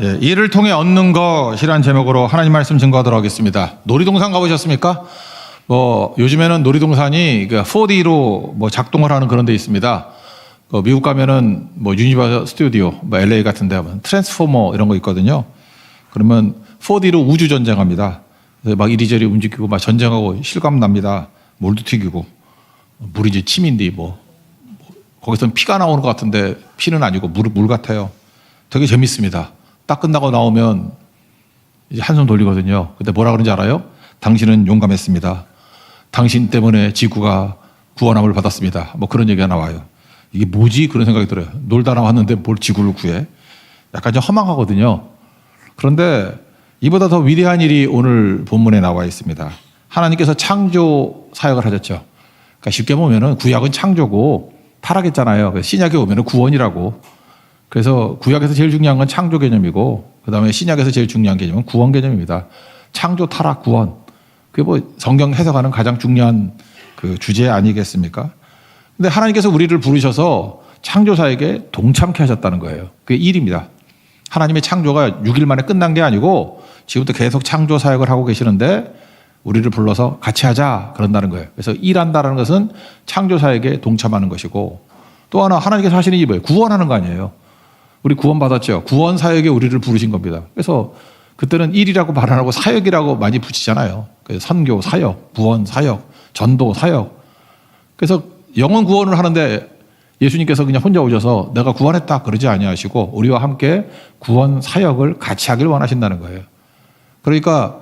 예, 이를 통해 얻는 것이란 제목으로 하나님 말씀 증거하도록 하겠습니다. 놀이동산 가보셨습니까? 요즘에는 놀이동산이 4D로 작동을 하는 그런 데 있습니다. 미국 가면은 유니버설 스튜디오, LA 같은 데 하면 트랜스포머 이런 거 있거든요. 그러면 4D로 우주 전쟁합니다. 막 이리저리 움직이고 막 전쟁하고 실감 납니다. 물도 튀기고. 물이 이제 침인데 거기서는 피가 나오는 것 같은데 피는 아니고 물 같아요. 되게 재밌습니다. 딱 끝나고 나오면 이제 한숨 돌리거든요. 근데 뭐라 그런지 알아요? 당신은 용감했습니다. 당신 때문에 지구가 구원함을 받았습니다. 그런 얘기가 나와요. 이게 뭐지? 그런 생각이 들어요. 놀다 나왔는데 뭘 지구를 구해? 약간 좀 허망하거든요. 그런데 이보다 더 위대한 일이 오늘 본문에 나와 있습니다. 하나님께서 창조 사역을 하셨죠. 그러니까 쉽게 보면은 구약은 창조고 타락했잖아요. 신약에 오면은 구원이라고. 그래서 구약에서 제일 중요한 건 창조 개념이고, 그 다음에 신약에서 제일 중요한 개념은 구원 개념입니다. 창조, 타락, 구원. 그게 성경 해석하는 가장 중요한 그 주제 아니겠습니까? 근데 하나님께서 우리를 부르셔서 창조사에게 동참케 하셨다는 거예요. 그게 일입니다. 하나님의 창조가 6일 만에 끝난 게 아니고 지금부터 계속 창조 사역을 하고 계시는데 우리를 불러서 같이 하자 그런다는 거예요. 그래서 일한다는 것은 창조사에게 동참하는 것이고, 또 하나 하나님께서 하시는 일이 뭐예요? 구원하는 거 아니에요. 우리 구원 받았죠. 구원 사역에 우리를 부르신 겁니다. 그래서 그때는 일이라고 말 안 하고 사역이라고 많이 붙이잖아요. 그래서 선교 사역, 구원 사역, 전도 사역. 그래서 영혼 구원을 하는데 예수님께서 그냥 혼자 오셔서 내가 구원했다 그러지 아니하시고 우리와 함께 구원 사역을 같이 하길 원하신다는 거예요. 그러니까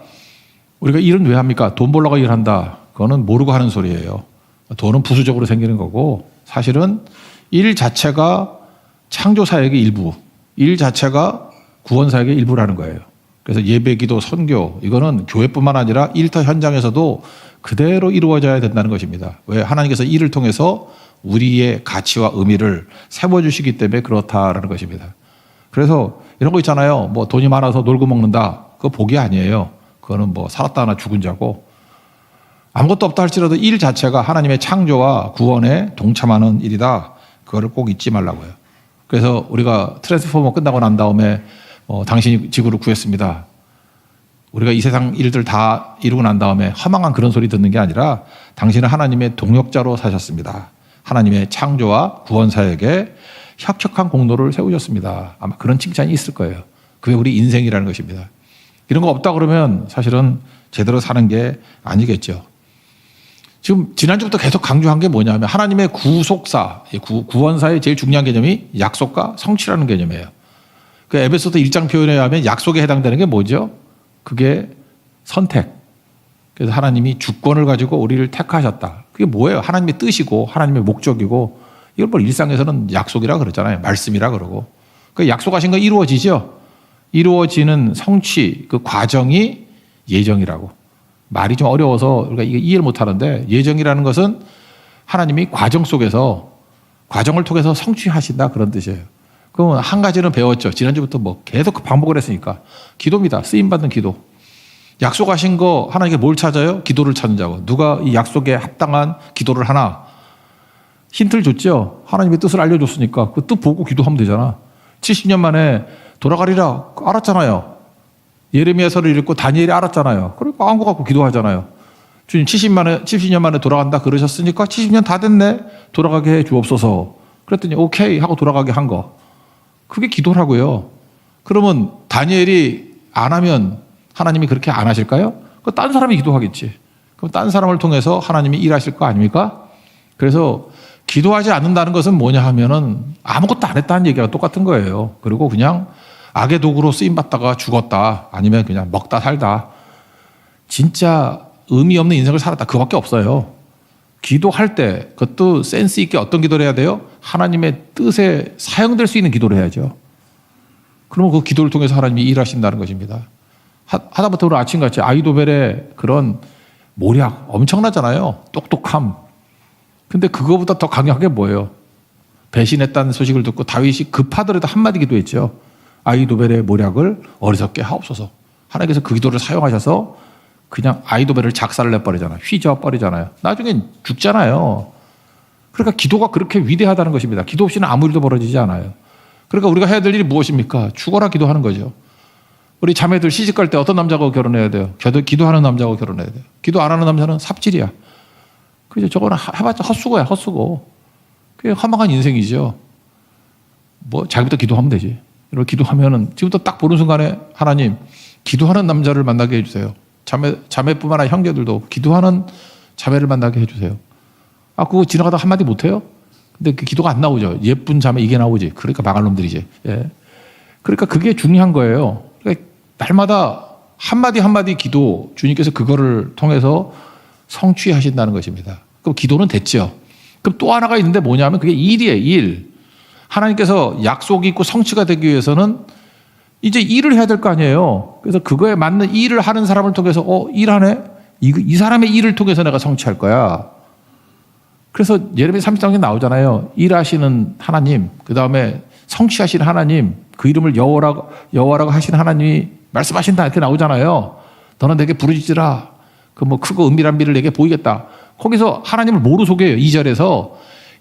우리가 일은 왜 합니까? 돈 벌려고 일한다. 그거는 모르고 하는 소리예요. 돈은 부수적으로 생기는 거고, 사실은 일 자체가 창조 사역의 일부, 일 자체가 구원 사역의 일부라는 거예요. 그래서 예배, 기도, 선교, 이거는 교회뿐만 아니라 일터 현장에서도 그대로 이루어져야 된다는 것입니다. 왜? 하나님께서 이를 통해서 우리의 가치와 의미를 세워주시기 때문에 그렇다라는 것입니다. 그래서 이런 거 있잖아요. 돈이 많아서 놀고 먹는다. 그거 복이 아니에요. 그거는 살았다 하나 죽은 자고, 아무것도 없다 할지라도 일 자체가 하나님의 창조와 구원에 동참하는 일이다. 그거를 꼭 잊지 말라고요. 그래서 우리가 트랜스포머 끝나고 난 다음에 당신이 지구를 구했습니다. 우리가 이 세상 일들 다 이루고 난 다음에 허망한 그런 소리 듣는 게 아니라 당신은 하나님의 동역자로 사셨습니다. 하나님의 창조와 구원 사역에 혁혁한 공로를 세우셨습니다. 아마 그런 칭찬이 있을 거예요. 그게 우리 인생이라는 것입니다. 이런 거 없다 그러면 사실은 제대로 사는 게 아니겠죠. 지금 지난주부터 계속 강조한 게 뭐냐면 하나님의 구속사, 구원사의 제일 중요한 개념이 약속과 성취라는 개념이에요. 그 에베소서 1장 표현에 의하면 약속에 해당되는 게 뭐죠? 그게 선택. 그래서 하나님이 주권을 가지고 우리를 택하셨다. 그게 뭐예요? 하나님의 뜻이고 하나님의 목적이고, 이걸 일상에서는 약속이라 그러잖아요. 말씀이라 그러고. 그 약속하신 거 이루어지죠? 이루어지는 성취, 그 과정이 예정이라고. 말이 좀 어려워서 우리가 이게 이해를 못 하는데, 예정이라는 것은 하나님이 과정 속에서, 과정을 통해서 성취하신다 그런 뜻이에요. 그럼 한 가지는 배웠죠. 지난주부터 계속 반복을 했으니까. 기도입니다. 쓰임받는 기도. 약속하신 거 하나님께 뭘 찾아요? 기도를 찾는 자고. 누가 이 약속에 합당한 기도를 하나? 힌트를 줬죠. 하나님의 뜻을 알려줬으니까 그 뜻 보고 기도하면 되잖아. 70년 만에 돌아가리라 알았잖아요. 예레미야서를 읽고 다니엘이 알았잖아요. 그러니까 안 거 갖고 기도하잖아요. 주님 70년 만에 돌아간다 그러셨으니까 70년 다 됐네. 돌아가게 해 주옵소서. 그랬더니 오케이 하고 돌아가게 한 거. 그게 기도라고요. 그러면 다니엘이 안 하면 하나님이 그렇게 안 하실까요? 그 딴 사람이 기도하겠지. 그럼 딴 사람을 통해서 하나님이 일하실 거 아닙니까? 그래서 기도하지 않는다는 것은 뭐냐 하면은 아무것도 안 했다는 얘기가 똑같은 거예요. 그리고 그냥 악의 도구로 쓰임받다가 죽었다. 아니면 그냥 먹다 살다. 진짜 의미 없는 인생을 살았다. 그거밖에 없어요. 기도할 때 그것도 센스 있게 어떤 기도를 해야 돼요? 하나님의 뜻에 사용될 수 있는 기도를 해야죠. 그러면 그 기도를 통해서 하나님이 일하신다는 것입니다. 하다못해 오늘 아침같이 아이도벨의 그런 모략 엄청나잖아요. 똑똑함. 근데 그거보다 더 강력한 게 뭐예요? 배신했다는 소식을 듣고 다윗이 급하더라도 한마디 기도했죠. 아이도벨의 모략을 어리석게 하옵소서. 하나님께서 그 기도를 사용하셔서 그냥 아이도벨을 작살을 내버리잖아요. 휘저어버리잖아요. 나중엔 죽잖아요. 그러니까 기도가 그렇게 위대하다는 것입니다. 기도 없이는 아무 일도 벌어지지 않아요. 그러니까 우리가 해야 될 일이 무엇입니까? 죽어라 기도하는 거죠. 우리 자매들 시집갈 때 어떤 남자하고 결혼해야 돼요? 기도하는 남자하고 결혼해야 돼요. 기도 안 하는 남자는 삽질이야. 그죠? 저거는 해봤자 헛수고야, 헛수고. 그게 허망한 인생이죠. 뭐, 자기부터 기도하면 되지. 이렇게 기도하면은, 지금부터 딱 보는 순간에 하나님, 기도하는 남자를 만나게 해주세요. 자매뿐만 아니라 형제들도 기도하는 자매를 만나게 해주세요. 아, 그거 지나가다 한마디 못해요? 근데 그 기도가 안 나오죠. 예쁜 자매 이게 나오지. 그러니까 망할 놈들이지. 예. 그러니까 그게 중요한 거예요. 그러니까 날마다 한마디 기도, 주님께서 그거를 통해서 성취하신다는 것입니다. 그럼 기도는 됐죠. 그럼 또 하나가 있는데 뭐냐면 그게 일이에요, 일. 하나님께서 약속이 있고 성취가 되기 위해서는 이제 일을 해야 될 거 아니에요. 그래서 그거에 맞는 일을 하는 사람을 통해서 일하네? 이 사람의 일을 통해서 내가 성취할 거야. 그래서 예레미야 33장에 나오잖아요. 일하시는 하나님, 그 다음에 성취하시는 하나님, 그 이름을 여호와라고 하시는 하나님이 말씀하신다 이렇게 나오잖아요. 너는 내게 부르짖으라. 그 뭐 크고 은밀한 미를 내게 보이겠다. 거기서 하나님을 뭐로 소개해요? 2절에서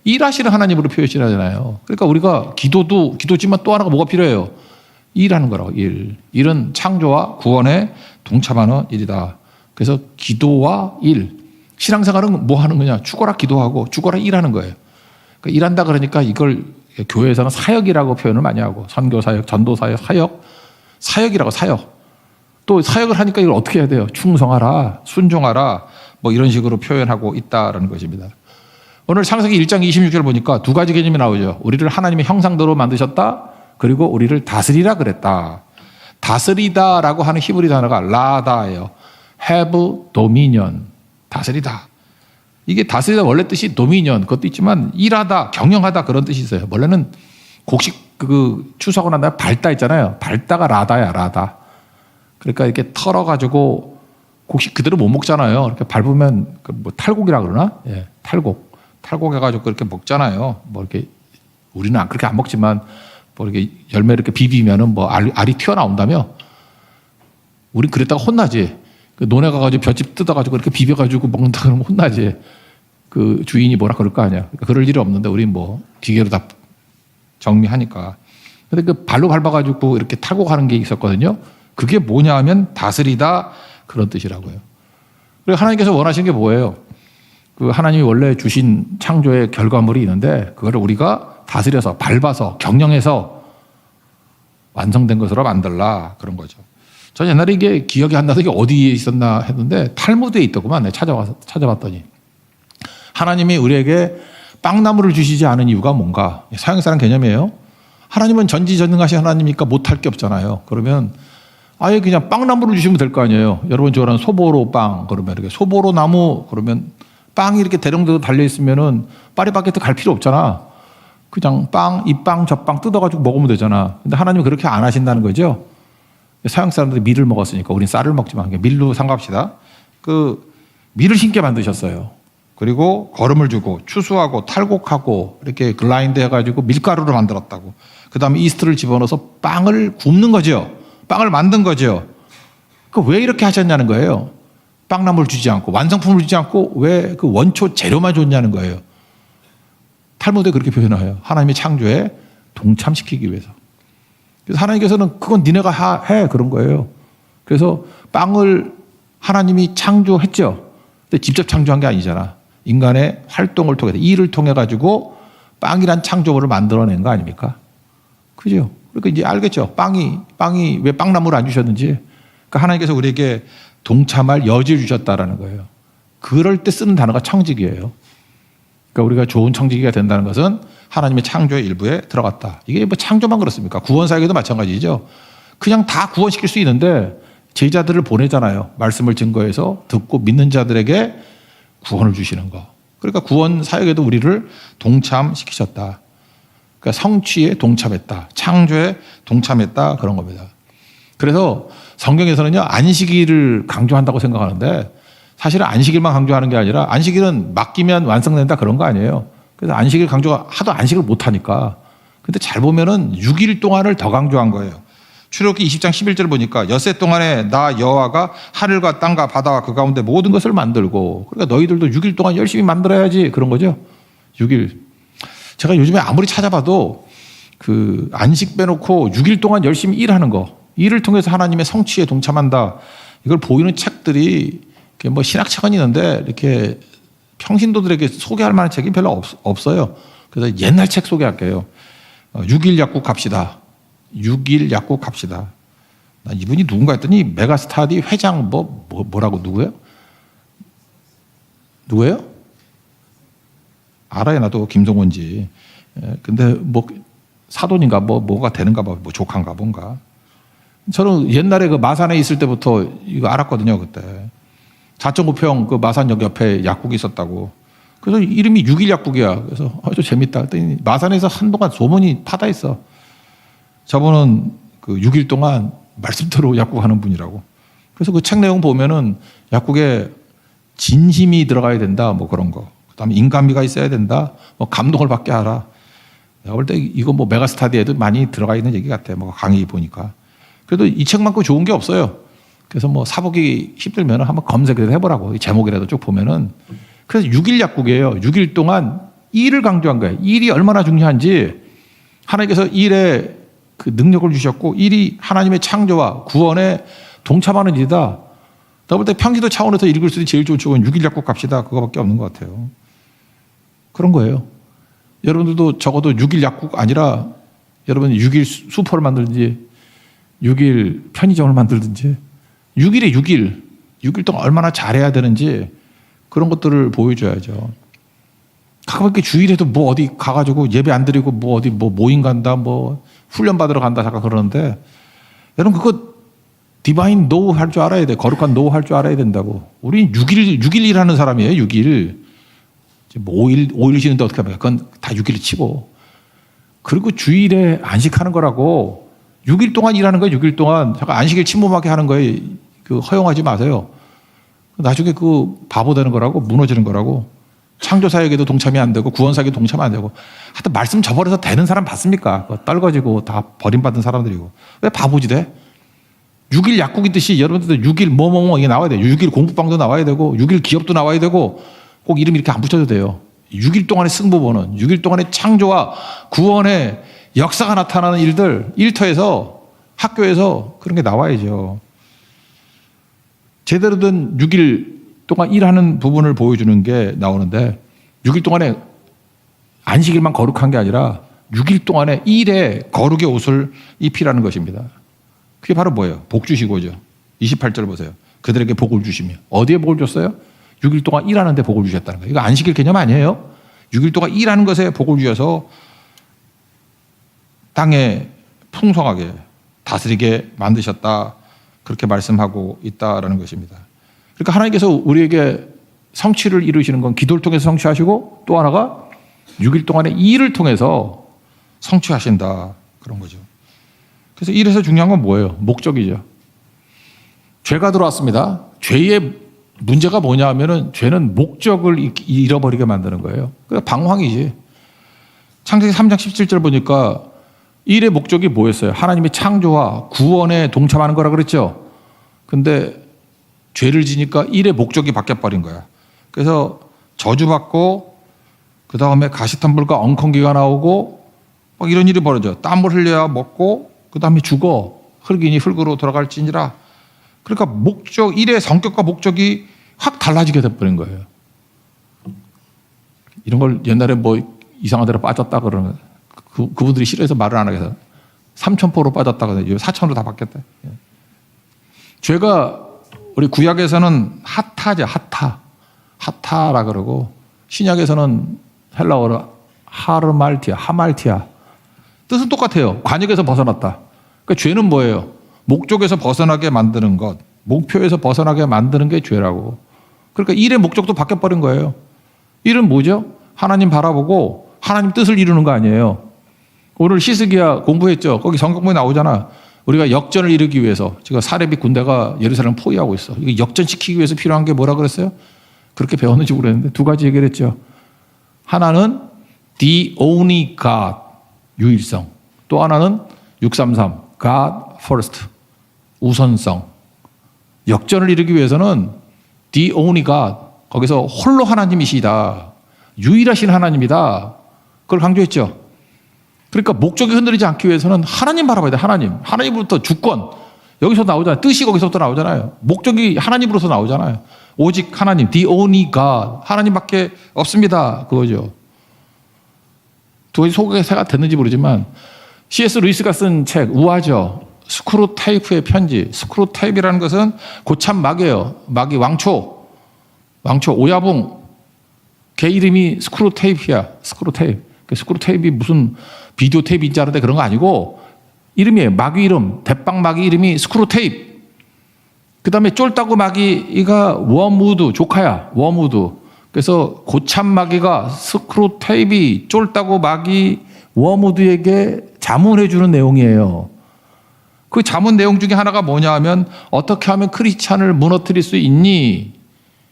일하시는 하나님으로 표시하잖아요. 그러니까 우리가 기도지만 또 하나가 뭐가 필요해요? 일하는 거라고, 일. 일은 창조와 구원에 동참하는 일이다. 그래서 기도와 일. 신앙생활은 뭐 하는 거냐? 죽어라 기도하고 죽어라 일하는 거예요. 그러니까 일한다 그러니까 이걸 교회에서는 사역이라고 표현을 많이 하고 선교사역, 전도사역, 사역이라고 사역. 또 사역을 하니까 이걸 어떻게 해야 돼요? 충성하라, 순종하라, 뭐 이런 식으로 표현하고 있다라는 것입니다. 오늘 창세기 1장 26절 보니까 두 가지 개념이 나오죠. 우리를 하나님의 형상대로 만드셨다. 그리고 우리를 다스리라 그랬다. 다스리다라고 하는 히브리 단어가 라다예요. have dominion. 다스리다. 이게 다스리다 원래 뜻이 dominion 그것도 있지만 일하다, 경영하다 그런 뜻이 있어요. 원래는 곡식 추수하고 난 다음에 밟다 있잖아요. 밟다가 라다야, 라다. 그러니까 이렇게 털어가지고 곡식 그대로 못 먹잖아요. 이렇게 밟으면 뭐 탈곡이라 그러나? 예, 탈곡해가지고 그렇게 먹잖아요. 뭐 이렇게 우리는 그렇게 안 먹지만 뭐 이렇게 열매 이렇게 비비면은 뭐 알이 튀어나온다며? 우린 그랬다가 혼나지. 그 논에 가가지고 볏짚 뜯어가지고 이렇게 비벼가지고 먹는다 그러면 혼나지. 그 주인이 뭐라 그럴 거 아니야. 그러니까 그럴 일이 없는데 우린 뭐 기계로 다 정리하니까. 근데 그 발로 밟아가지고 이렇게 탈곡하는 게 있었거든요. 그게 뭐냐 하면 다스리다 그런 뜻이라고요. 그리고 하나님께서 원하시는 게 뭐예요? 그 하나님이 원래 주신 창조의 결과물이 있는데 그거를 우리가 다스려서 밟아서 경영해서 완성된 것으로 만들라 그런 거죠. 전 옛날에 이게 기억이 안 나서 이게 어디에 있었나 했는데 탈무드에 있더구만. 내가 찾아봤더니 하나님이 우리에게 빵나무를 주시지 않은 이유가 뭔가? 서양사람 개념이에요. 하나님은 전지전능하신 하나님이니까 못할 게 없잖아요. 그러면 아예 그냥 빵나무를 주시면 될 거 아니에요. 여러분 좋아하는 소보로 빵 그러면 이렇게 소보로 나무 그러면 빵이 이렇게 대령대로 달려 있으면은 파리바게트 갈 필요 없잖아. 그냥 빵, 이 빵, 저 빵 뜯어가지고 먹으면 되잖아. 근데 하나님은 그렇게 안 하신다는 거죠. 서양 사람들이 밀을 먹었으니까 우린 쌀을 먹지만 밀로 삼갑시다. 그 밀을 신게 만드셨어요. 그리고 거름을 주고 추수하고 탈곡하고 이렇게 글라인드 해가지고 밀가루를 만들었다고. 그 다음에 이스트를 집어넣어서 빵을 굽는 거죠. 빵을 만든 거죠. 그 왜 이렇게 하셨냐는 거예요. 빵나무를 주지 않고 완성품을 주지 않고 왜 그 원초 재료만 줬냐는 거예요. 탈무드에 그렇게 표현해요. 하나님의 창조에 동참시키기 위해서. 그래서 하나님께서는 그건 니네가 해 그런 거예요. 그래서 빵을 하나님이 창조했죠. 근데 직접 창조한 게 아니잖아. 인간의 활동을 통해서 일을 통해 가지고 빵이란 창조물을 만들어낸 거 아닙니까? 그죠? 그러니까 이제 알겠죠. 빵이 왜 빵나무를 안 주셨는지. 그러니까 하나님께서 우리에게 동참할 여지를 주셨다라는 거예요. 그럴 때 쓰는 단어가 청지기예요. 그러니까 우리가 좋은 청지기가 된다는 것은 하나님의 창조의 일부에 들어갔다. 이게 뭐 창조만 그렇습니까? 구원사역에도 마찬가지죠. 그냥 다 구원시킬 수 있는데 제자들을 보내잖아요. 말씀을 증거해서 듣고 믿는 자들에게 구원을 주시는 거. 그러니까 구원 사역에도 우리를 동참시키셨다. 그러니까 성취에 동참했다. 창조에 동참했다. 그런 겁니다. 그래서 성경에서는요, 안식일을 강조한다고 생각하는데 사실은 안식일만 강조하는 게 아니라 안식일은 맡기면 완성된다 그런 거 아니에요. 그래서 안식일 강조가 하도 안식을 못 하니까. 근데 잘 보면은 6일 동안을 더 강조한 거예요. 출애굽기 20장 11절 보니까 엿새 동안에 나 여호와가 하늘과 땅과 바다와 그 가운데 모든 것을 만들고 그러니까 너희들도 6일 동안 열심히 만들어야지 그런 거죠. 6일. 제가 요즘에 아무리 찾아봐도 그 안식 빼놓고 6일 동안 열심히 일하는 거 이를 통해서 하나님의 성취에 동참한다. 이걸 보이는 책들이 뭐 신학책은 있는데 이렇게 평신도들에게 소개할 만한 책이 별로 없어요. 그래서 옛날 책 소개할게요. 6일 약국 갑시다. 6일 약국 갑시다. 난 이분이 누군가 했더니 메가스타디 회장 뭐라고 누구예요? 누구예요? 알아요. 나도 김동원지. 근데 뭐 사돈인가 뭐가 되는가 봐. 뭐 조카인가 뭔가. 저는 옛날에 그 마산에 있을 때부터 이거 알았거든요. 그때 4.9평 그 마산역 옆에 약국이 있었다고. 그래서 이름이 6일 약국이야. 그래서 아주 재밌다. 그랬더니 마산에서 한동안 소문이 파다 있어. 저분은 그 6일 동안 말씀대로 약국하는 분이라고. 그래서 그 책 내용 보면은 약국에 진심이 들어가야 된다. 뭐 그런 거. 그다음에 인간미가 있어야 된다. 뭐 감동을 받게 하라. 내가 볼 때 이거 뭐 메가스타디에도 많이 들어가 있는 얘기 같아. 뭐 강의 보니까. 그래도 이 책만큼 좋은 게 없어요. 그래서 뭐 사보기 힘들면 한번 검색을 해보라고. 제목이라도 쭉 보면은. 그래서 6일 약국이에요. 6일 동안 일을 강조한 거예요. 일이 얼마나 중요한지 하나님께서 일에 그 능력을 주셨고 일이 하나님의 창조와 구원에 동참하는 일이다. 내가 볼 때 평기도 차원에서 읽을 수 있는 제일 좋은 책은 6일 약국 갑시다. 그거밖에 없는 것 같아요. 그런 거예요. 여러분들도 적어도 6일 약국 아니라 여러분 6일 슈퍼를 만들든지 6일 편의점을 만들든지 6일에 6일 6일 동안 얼마나 잘해야 되는지 그런 것들을 보여줘야죠. 가끔씩 주일에도 뭐 어디 가가지고 예배 안 드리고 뭐 어디 뭐 모임 간다 뭐 훈련 받으러 간다 잠깐 그러는데 여러분 그거 디바인 노우 할 줄 알아야 돼. 거룩한 노우 할 줄 알아야 된다고. 우리 6일 일하는 사람이에요. 6일. 뭐 5일 쉬는데 어떻게 합니까? 그건 다 6일 치고. 그리고 주일에 안식하는 거라고 6일 동안 일하는 거예요. 6일 동안. 잠깐 안식일 침범하게 하는 거예요. 그 허용하지 마세요. 나중에 그 바보 되는 거라고 무너지는 거라고. 창조사역에도 동참이 안 되고 구원사역에도 동참이 안 되고 하여튼 말씀 저버려서 되는 사람 봤습니까? 떨궈지고 다 버림받은 사람들이고. 왜 바보지 돼? 6일 약국이듯이 여러분들도 6일 뭐뭐뭐 이게 나와야 돼요. 6일 공부방도 나와야 되고 6일 기업도 나와야 되고 꼭 이름 이렇게 안 붙여도 돼요. 6일 동안의 승부보는 6일 동안의 창조와 구원의 역사가 나타나는 일들 일터에서 학교에서 그런 게 나와야죠. 제대로 된 6일 동안 일하는 부분을 보여주는 게 나오는데 6일 동안에 안식일만 거룩한 게 아니라 6일 동안에 일에 거룩의 옷을 입히라는 것입니다. 그게 바로 뭐예요? 복 주시고죠. 28절 보세요. 그들에게 복을 주시며. 어디에 복을 줬어요? 6일 동안 일하는 데 복을 주셨다는 거예요. 이거 안식일 개념 아니에요? 6일 동안 일하는 것에 복을 주셔서 땅에 풍성하게 다스리게 만드셨다. 그렇게 말씀하고 있다라는 것입니다. 그러니까 하나님께서 우리에게 성취를 이루시는 건 기도를 통해서 성취하시고 또 하나가 6일 동안의 일을 통해서 성취하신다. 그런 거죠. 그래서 일에서 중요한 건 뭐예요? 목적이죠. 죄가 들어왔습니다. 죄의 문제가 뭐냐 하면은 죄는 목적을 잃어버리게 만드는 거예요. 그러니까 방황이지. 창세기 3장 17절 보니까 일의 목적이 뭐였어요? 하나님의 창조와 구원에 동참하는 거라 그랬죠. 근데 죄를 지니까 일의 목적이 바뀌어버린 거야. 그래서 저주받고 그 다음에 가시덤불과 엉겅기가 나오고 막 이런 일이 벌어져. 땀을 흘려야 먹고 그 다음에 죽어. 흙이니 흙으로 돌아갈지니라. 그러니까 목적, 일의 성격과 목적이 확 달라지게 돼버린 거예요. 이런 걸 옛날에 뭐 이상한 데로 빠졌다 그러는 그분들이 싫어해서 말을 안 하겠어. 삼천포로 빠졌다 그러는데 사천으로 다 바뀌었다. 죄가 우리 구약에서는 하타죠. 하타라 그러고 신약에서는 헬라어로 하말티아. 뜻은 똑같아요. 관역에서 벗어났다. 그러니까 죄는 뭐예요? 목적에서 벗어나게 만드는 것, 목표에서 벗어나게 만드는 게 죄라고. 그러니까 일의 목적도 바뀌어버린 거예요. 일은 뭐죠? 하나님 바라보고 하나님 뜻을 이루는 거 아니에요. 오늘 히스기야 공부했죠. 거기 성경문에 나오잖아. 우리가 역전을 이루기 위해서 지금 사렙이 군대가 예루살렘을 포위하고 있어. 이거 역전시키기 위해서 필요한 게 뭐라 그랬어요? 그렇게 배웠는지 모르겠는데 두 가지 얘기를 했죠. 하나는 the only God, 유일성. 또 하나는 633, God first, 우선성. 역전을 이루기 위해서는 the only God, 거기서 홀로 하나님이시다. 유일하신 하나님이다. 그걸 강조했죠. 그러니까 목적이 흔들리지 않기 위해서는 하나님 바라봐야 돼. 하나님으로부터 주권, 여기서 나오잖아요. 뜻이 거기서부터 나오잖아요. 목적이 하나님으로서 나오잖아요. 오직 하나님, the only God. 하나님밖에 없습니다. 그거죠. 두 가지 소개가 됐는지 모르지만 C.S. 루이스가 쓴 책 우아죠. 스크루테이프의 편지. 스크루테이프라는 것은 고참 마귀예요. 마귀 왕초 오야붕 걔 이름이 스크루테이프야. 스크루테이프. 스크루테이프이 무슨 비디오 테이프인 줄 알았는데 그런 거 아니고 이름이에요. 마귀 이름. 대빵 마귀 이름이 스크루테이프. 그 다음에 쫄따구 마귀가 워무드 조카야. 워무드. 그래서 고참 마귀가 스크루테이프 쫄따구 마귀 워무드에게 자문해 주는 내용이에요. 그 자문 내용 중에 하나가 뭐냐 하면 어떻게 하면 크리스찬을 무너뜨릴 수 있니?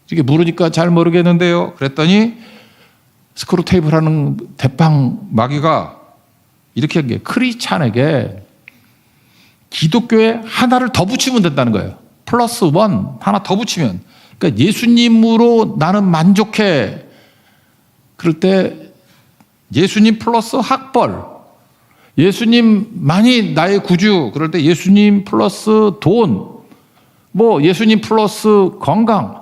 이렇게 물으니까 잘 모르겠는데요. 그랬더니 스크루테이프라는 대빵 마귀가 이렇게 한 게 크리스찬에게 기독교에 하나를 더 붙이면 된다는 거예요. 플러스 원 하나 더 붙이면. 그러니까 예수님으로 나는 만족해. 그럴 때 예수님 플러스 학벌. 예수님만이 나의 구주. 그럴 때 예수님 플러스 돈. 뭐 예수님 플러스 건강.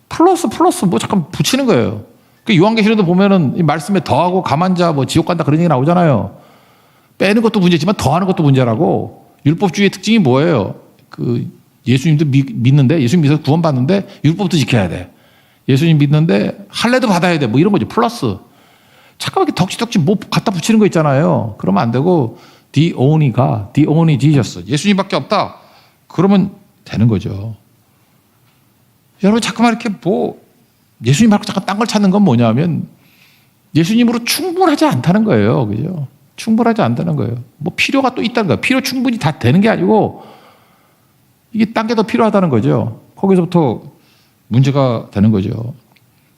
플러스 뭐 잠깐 붙이는 거예요. 그 요한계시록도 보면은 이 말씀에 더하고 가만자 뭐 지옥 간다 그런 얘기 나오잖아요. 빼는 것도 문제지만 더하는 것도 문제라고. 율법주의의 특징이 뭐예요? 그 예수님도 믿는데 예수님 믿어서 구원받는데 율법도 지켜야 돼. 예수님 믿는데 할례도 받아야 돼. 뭐 이런 거죠. 플러스. 잠깐 이렇게 덕지덕지 뭐 갖다 붙이는 거 있잖아요. 그러면 안 되고 the only God, the only Jesus. 예수님밖에 없다. 그러면 되는 거죠. 여러분 잠깐만 이렇게 뭐 예수님 말고 잠깐 딴 걸 찾는 건 뭐냐면 예수님으로 충분하지 않다는 거예요. 그죠? 충분하지 않다는 거예요. 뭐 필요가 또 있다는 거예요. 필요 충분히 다 되는 게 아니고 이게 딴 게 더 필요하다는 거죠. 거기서부터 문제가 되는 거죠.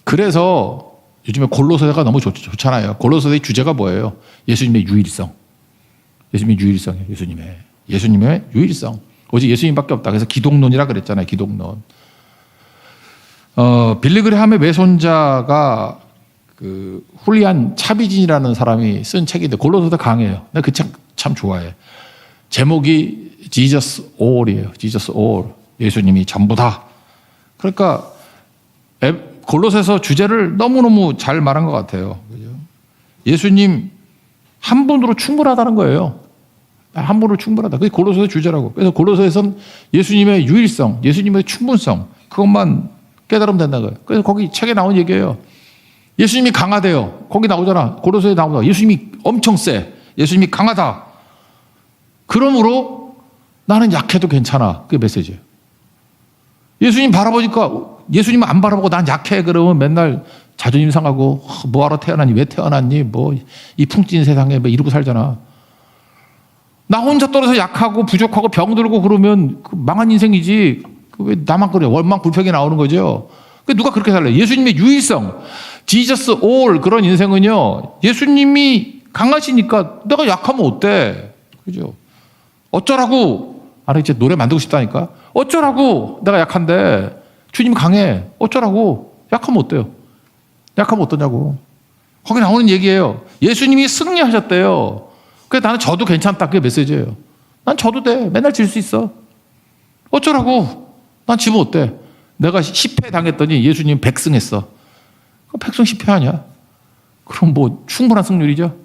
그래서 요즘에 골로새가 너무 좋잖아요. 골로새의 주제가 뭐예요? 예수님의 유일성. 예수님의 유일성이에요. 예수님의 유일성. 오직 예수님밖에 없다. 그래서 기독론이라 그랬잖아요. 기독론. 빌리그레함의 외손자가 그 훌리안 차비진이라는 사람이 쓴 책인데 골로새도 강해요. 내가 그 책 참 좋아해. 제목이 Jesus All이에요. Jesus All. 예수님이 전부다. 그러니까 골로새서 주제를 너무너무 잘 말한 것 같아요. 그죠? 예수님 한 분으로 충분하다는 거예요. 한 분으로 충분하다. 그게 골로새 주제라고. 그래서 골로새에서는 예수님의 유일성, 예수님의 충분성 그것만 깨달으면 된다는 거예요. 그래서 거기 책에 나온 얘기예요. 예수님이 강하대요. 거기 나오잖아. 골로새에 나오잖아. 예수님이 엄청 세. 예수님이 강하다. 그러므로 나는 약해도 괜찮아. 그게 메시지예요. 예수님 바라보니까 예수님 안 바라보고 난 약해. 그러면 맨날 자존심 상하고 뭐하러 태어났니? 왜 태어났니? 뭐 이 풍진 세상에 뭐 이러고 살잖아. 나 혼자 떨어져 약하고 부족하고 병들고 그러면 그 망한 인생이지. 왜 나만 그래? 원망불평이 나오는 거죠. 누가 그렇게 살래? 예수님의 유일성, Jesus all 그런 인생은요. 예수님이 강하시니까 내가 약하면 어때? 그죠? 어쩌라고? 아니 이제 노래 만들고 싶다니까. 어쩌라고? 내가 약한데 주님 강해. 어쩌라고? 약하면 어때요? 약하면 어떠냐고. 거기 나오는 얘기예요. 예수님이 승리하셨대요. 그래서 나는 져도 괜찮다. 그게 메시지예요. 난 져도 돼. 맨날 질 수 있어. 어쩌라고? 난 지면 어때? 내가 10패 당했더니 예수님 100승했어. 그 100승 10패 아니야? 그럼 뭐 충분한 승률이죠?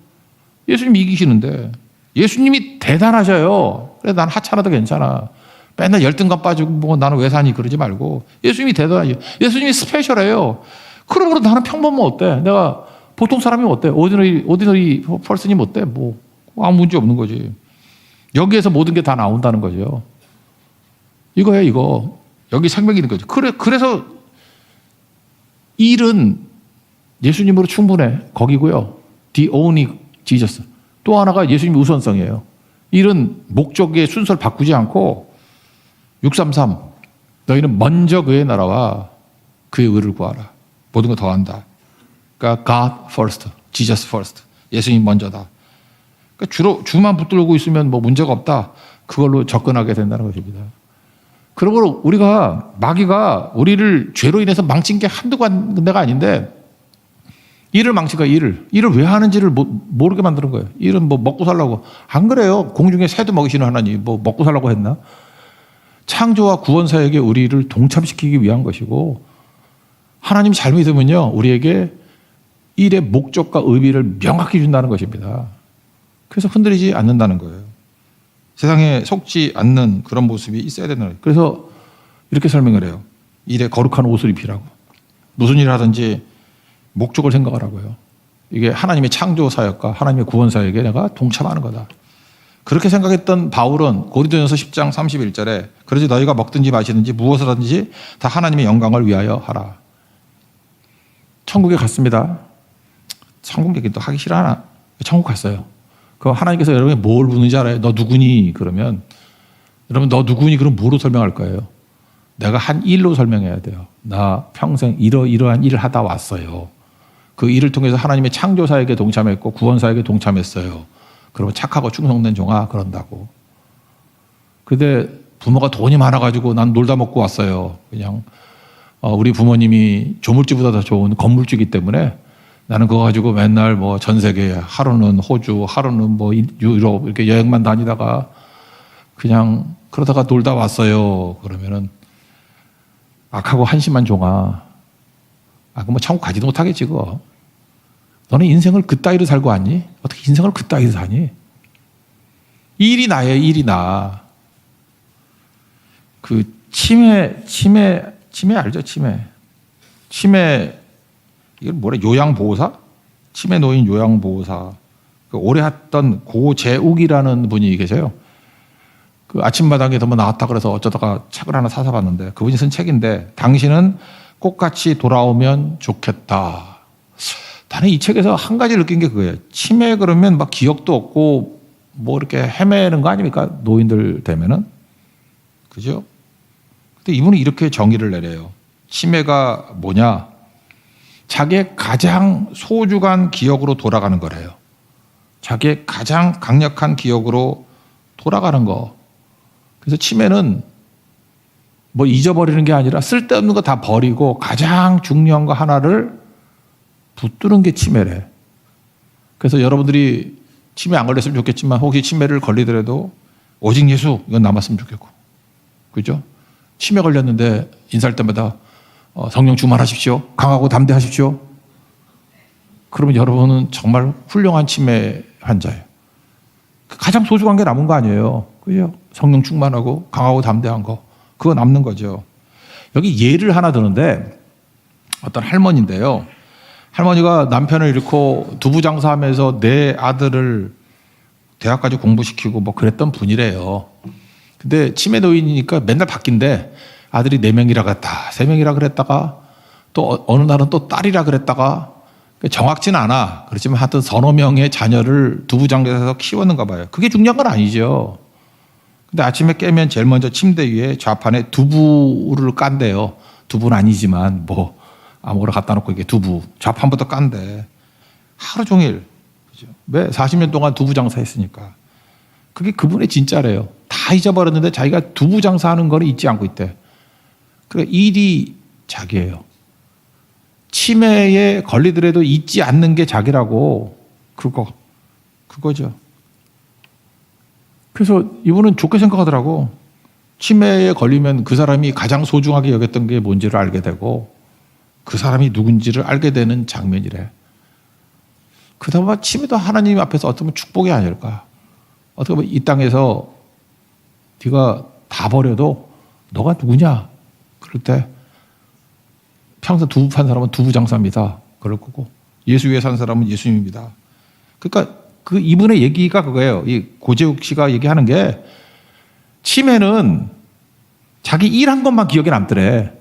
예수님이 이기시는데 예수님이 대단하셔요. 그래서 난 하찮아도 괜찮아. 맨날 열등감 빠지고 뭐 나는 왜 사니 그러지 말고 예수님이 대단하죠. 예수님이 스페셜해요. 그러므로 나는 평범하면 어때? 내가 보통 사람이면 어때? 오디너리 펄슨이면 어때? 뭐 아무 문제 없는 거지. 여기에서 모든 게 다 나온다는 거죠. 이거예요, 이거. 여기 생명이 있는 거죠. 그래서 일은 예수님으로 충분해. 거기고요. The only Jesus. 또 하나가 예수님의 우선성이에요. 일은 목적의 순서를 바꾸지 않고 633 너희는 먼저 그의 나라와 그의 의를 구하라. 모든 거 더한다. 그러니까 God first, Jesus first. 예수님 먼저다. 그러니까 주로 주만 붙들고 있으면 뭐 문제가 없다. 그걸로 접근하게 된다는 것입니다. 그러므로 우리가 마귀가 우리를 죄로 인해서 망친 게 한두 군데가 아닌데 일을 망친 거야. 일을 왜 하는지를 모르게 만드는 거예요. 일은 뭐 먹고 살라고. 안 그래요. 공중에 새도 먹이시는 하나님 뭐 먹고 살라고 했나? 창조와 구원 사역에 우리를 동참시키기 위한 것이고, 하나님 잘 믿으면요, 우리에게 일의 목적과 의미를 명확히 준다는 것입니다. 그래서 흔들리지 않는다는 거예요. 세상에 속지 않는 그런 모습이 있어야 된다는 거예요. 그래서 이렇게 설명을 해요. 일에 거룩한 옷을 입히라고. 무슨 일을 하든지 목적을 생각하라고요. 이게 하나님의 창조 사역과 하나님의 구원 사역에 내가 동참하는 거다. 그렇게 생각했던 바울은 고린도전서 10장 31절에 그러지 너희가 먹든지 마시든지 무엇을 하든지 다 하나님의 영광을 위하여 하라. 천국에 갔습니다. 천국 얘기 또 하기 싫어하나? 천국 갔어요. 그럼 하나님께서 여러분이 뭘 묻는지 알아요? 너 누구니? 그러면 여러분 너 누구니? 그럼 뭐로 설명할 거예요? 내가 한 일로 설명해야 돼요. 나 평생 이러이러한 일을 하다 왔어요. 그 일을 통해서 하나님의 창조 사역에 동참했고 구원 사역에 동참했어요. 그러면 착하고 충성된 종아 그런다고. 근데 부모가 돈이 많아가지고 난 놀다 먹고 왔어요. 그냥 우리 부모님이 조물주보다 더 좋은 건물주이기 때문에 나는 그거 가지고 맨날 뭐 전 세계 하루는 호주, 하루는 뭐 유럽 이렇게 여행만 다니다가 그냥 그러다가 놀다 왔어요. 그러면은 악하고 한심한 종아. 그럼 뭐 천국 가지도 못하겠지 그거. 너는 인생을 그따위로 살고 왔니? 어떻게 인생을 그따위로 사니? 일이 나예요, 일이 나. 그 치매 알죠? 치매 이건 뭐래? 요양보호사? 치매 노인 요양보호사. 그 오래 했던 고재욱이라는 분이 계세요. 그 아침마당에서 뭐 나왔다 그래서 어쩌다가 책을 하나 사서 봤는데 그분이 쓴 책인데 당신은 꽃같이 돌아오면 좋겠다. 나는 이 책에서 한 가지 느낀 게 그거예요. 치매 그러면 막 기억도 없고 뭐 이렇게 헤매는 거 아닙니까? 노인들 되면은. 그죠? 근데 이분은 이렇게 정의를 내려요. 치매가 뭐냐? 자기의 가장 소중한 기억으로 돌아가는 거래요. 자기의 가장 강력한 기억으로 돌아가는 거. 그래서 치매는 뭐 잊어버리는 게 아니라 쓸데없는 거 다 버리고 가장 중요한 거 하나를 붙드는 게 치매래. 그래서 여러분들이 치매 안 걸렸으면 좋겠지만 혹시 치매를 걸리더라도 오직 예수 이건 남았으면 좋겠고. 그죠? 치매 걸렸는데 인사할 때마다 성령 충만하십시오. 강하고 담대하십시오. 그러면 여러분은 정말 훌륭한 치매 환자예요. 가장 소중한 게 남은 거 아니에요. 그죠? 성령 충만하고 강하고 담대한 거. 그거 남는 거죠. 여기 예를 하나 드는데 어떤 할머니인데요. 할머니가 남편을 잃고 두부 장사하면서 네 아들을 대학까지 공부시키고 뭐 그랬던 분이래요. 근데 치매 노인이니까 맨날 바뀐대. 아들이 4명이라 그랬다. 3명이라 그랬다가 또 어느 날은 또 딸이라 그랬다가 정확치는 않아. 그렇지만 하여튼 서너 명의 자녀를 두부 장사에서 키웠는가 봐요. 그게 중요한 건 아니죠. 근데 아침에 깨면 제일 먼저 침대 위에 좌판에 두부를 깐대요. 두부는 아니지만 뭐 아무거나 갖다 놓고 이게 두부 좌판부터 깐대. 하루 종일. 그죠? 왜? 40년 동안 두부 장사했으니까. 그게 그분의 진짜래요. 다 잊어버렸는데 자기가 두부 장사하는 거를 잊지 않고 있대. 그래 일이 자기예요. 치매에 걸리더라도 잊지 않는 게 자기라고. 그거죠. 그래서 이분은 좋게 생각하더라고. 치매에 걸리면 그 사람이 가장 소중하게 여겼던 게 뭔지를 알게 되고 그 사람이 누군지를 알게 되는 장면이래. 그나마 치매도 하나님 앞에서 어떻게 보면 축복이 아닐까. 어떻게 보면 이 땅에서 네가 다 버려도 너가 누구냐? 그럴 때 평생 두부 판 사람은 두부 장사입니다. 그럴 거고 예수 위에 산 사람은 예수님입니다. 그러니까 그 이분의 얘기가 그거예요. 이 고재욱 씨가 얘기하는 게 치매는 자기 일한 것만 기억에 남더래.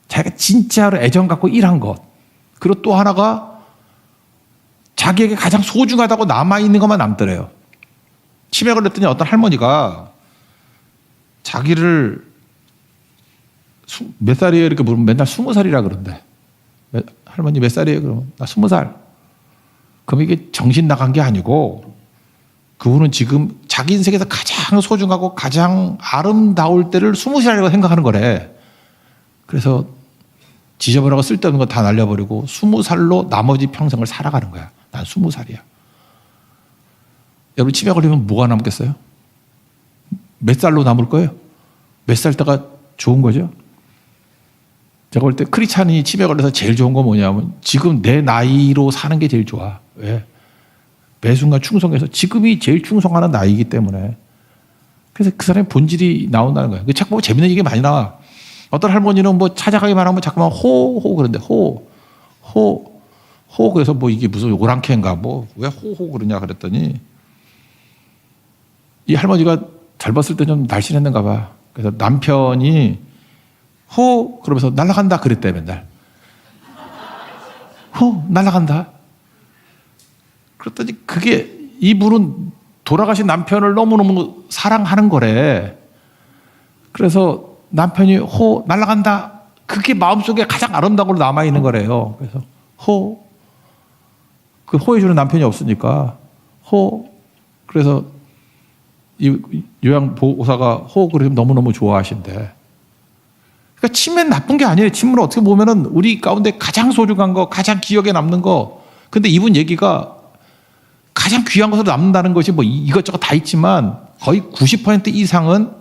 자기가 진짜로 애정 갖고 일한 것. 그리고 또 하나가 자기에게 가장 소중하다고 남아있는 것만 남더래요. 치매 걸렸더니 어떤 할머니가 자기를 몇 살이에요? 이렇게 물으면 맨날 20살이라 그런대. 할머니 몇 살이에요? 그러면 나 20살. 그럼 이게 정신 나간 게 아니고 그분은 지금 자기 인생에서 가장 소중하고 가장 아름다울 때를 20살이라고 생각하는 거래. 그래서 지저분하고 쓸데없는 거 다 날려버리고 20살로 나머지 평생을 살아가는 거야. 난 20살이야. 여러분 치매 걸리면 뭐가 남겠어요? 몇 살로 남을 거예요? 몇 살 때가 좋은 거죠? 제가 볼 때 크리스찬이 치매 걸려서 제일 좋은 건 뭐냐면 지금 내 나이로 사는 게 제일 좋아. 왜? 매 순간 충성해서 지금이 제일 충성하는 나이이기 때문에. 그래서 그 사람의 본질이 나온다는 거예요. 자꾸 보면 재밌는 얘기 많이 나와. 어떤 할머니는 뭐 찾아가기만 하면 자꾸만 호호 그러는데 호. 그래서 뭐 이게 무슨 오랑캐인가 뭐 왜 호호 그러냐 그랬더니 이 할머니가 젊었을 때 좀 날씬했는가 봐. 그래서 남편이 호 그러면서 날아간다 그랬대 맨날. 호 날아간다. 그랬더니 그게 이분은 돌아가신 남편을 너무너무 사랑하는 거래. 그래서 남편이 호 날아간다. 그게 마음속에 가장 아름다움으로 남아있는 거래요. 그래서 그 호해주는 남편이 없으니까 그래서 이 요양보호사가 그러면 너무너무 좋아하신대. 그러니까 치매는 나쁜 게 아니에요. 치매는 어떻게 보면은 우리 가운데 가장 소중한 거, 가장 기억에 남는 거. 근데 이분 얘기가 가장 귀한 것으로 남는다는 것이 뭐 이것저것 다 있지만 거의 90% 이상은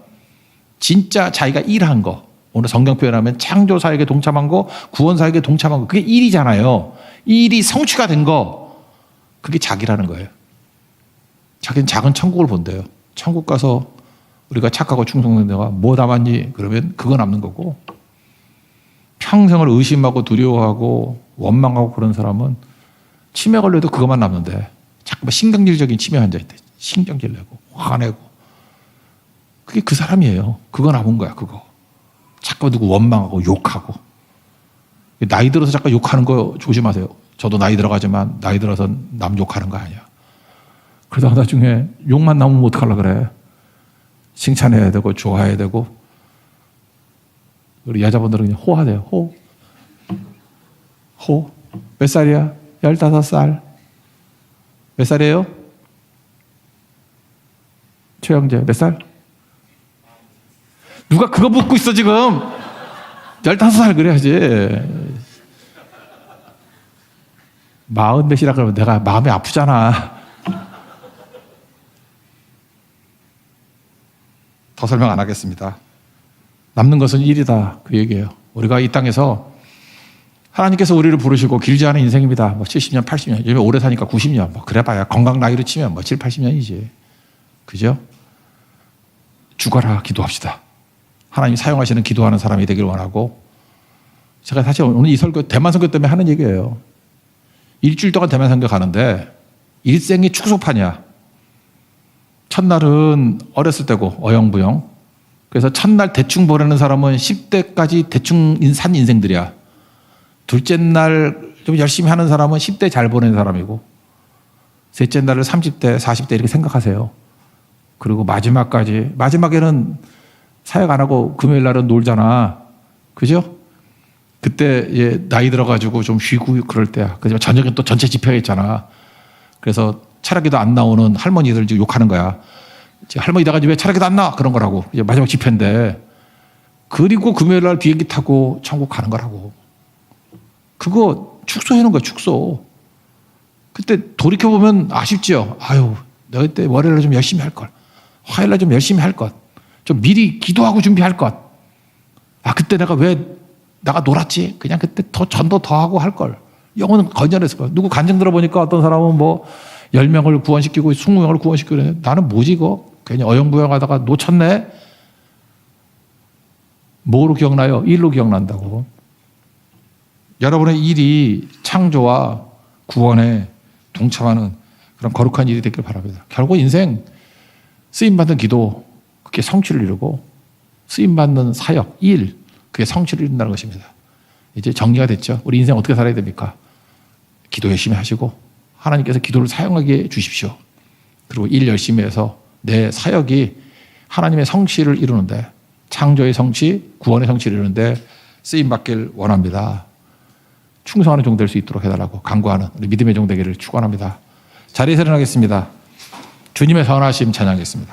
진짜 자기가 일한 거. 오늘 성경 표현하면 창조사역에 동참한 거, 구원사역에 동참한 거. 그게 일이잖아요. 일이 성취가 된 거. 그게 자기라는 거예요. 자기는 작은 천국을 본대요. 천국 가서 우리가 착하고 충성된 데가 뭐 남았니? 그러면 그거 남는 거고 평생을 의심하고 두려워하고 원망하고 그런 사람은 치매 걸려도 그것만 남는데 자꾸 신경질적인 치매 환자 있대. 신경질 내고 화내고 그게 그 사람이에요. 그거 남은 거야. 그거. 자꾸 누구 원망하고 욕하고 나이 들어서 자꾸 욕하는 거 조심하세요. 저도 나이 들어가지만 나이 들어서 남 욕하는 거 아니야. 그러다가 나중에 욕만 남으면 어떡하려고 그래. 칭찬해야 되고 좋아해야 되고 우리 여자분들은 그냥 호하대요. 호. 몇 살이야? 15살. 몇 살이에요? 최영재 몇 살? 누가 그거 묻고 있어 지금. 15살 그래야지. 40몇이라 그러면 내가 마음이 아프잖아. 더 설명 안 하겠습니다. 남는 것은 일이다. 그 얘기예요. 우리가 이 땅에서 하나님께서 우리를 부르시고 길지 않은 인생입니다. 뭐 70년, 80년. 요즘에 오래 사니까 90년. 뭐 그래봐야 건강 나이로 치면 뭐 7, 80년이지. 그죠? 죽어라 기도합시다. 하나님이 사용하시는 기도하는 사람이 되길 원하고 제가 사실 오늘 이 설교 대만 선교 때문에 하는 얘기예요. 일주일 동안 대만 선교 가는데 일생이 축소판이야. 첫날은 어렸을 때고 어영부영. 그래서 첫날 대충 보내는 사람은 10대까지 대충 산 인생들이야. 둘째 날 좀 열심히 하는 사람은 10대 잘 보내는 사람이고 셋째 날을 30대, 40대 이렇게 생각하세요. 그리고 마지막에는 사역 안 하고 금요일 날은 놀잖아. 그죠? 그때 나이 들어가지고 좀 쉬고 그럴 때야. 그지만 저녁에 또 전체 집회가 있잖아. 그래서 차라기도 안 나오는 할머니들 지금 욕하는 거야. 할머니 나가지 왜 차라기도 안 나와? 그런 거라고. 이제 마지막 집회인데. 그리고 금요일 날 비행기 타고 천국 가는 거라고. 그거 축소해놓은 거야, 축소. 그때 돌이켜보면 아쉽죠? 아유, 내가 그때 월요일날 좀 열심히 할 걸. 화요일날 좀 열심히 할 것. 좀 미리 기도하고 준비할 것. 그때 내가 왜 나가 놀았지? 그냥 그때 더 전도 더 하고 할 걸. 영혼은 건전했을 거야. 누구 간증 들어보니까 어떤 사람은 뭐 10명을 구원시키고 20명을 구원시키고 그래. 나는 뭐지 이거? 괜히 어영부영하다가 놓쳤네? 뭐로 기억나요? 일로 기억난다고. 여러분의 일이 창조와 구원에 동참하는 그런 거룩한 일이 되길 바랍니다. 결국 인생 쓰임받는 기도 그게 성취를 이루고 쓰임받는 사역, 일 그게 성취를 이룬다는 것입니다. 이제 정리가 됐죠. 우리 인생 어떻게 살아야 됩니까? 기도 열심히 하시고 하나님께서 기도를 사용하게 해 주십시오. 그리고 일 열심히 해서 내 사역이 하나님의 성취를 이루는데 창조의 성취, 구원의 성취를 이루는데 쓰임받길 원합니다. 충성하는 종 될 수 있도록 해달라고 간구하는 우리 믿음의 종 되기를 축원합니다. 자리에서 일어나겠습니다. 주님의 선하심 찬양하겠습니다.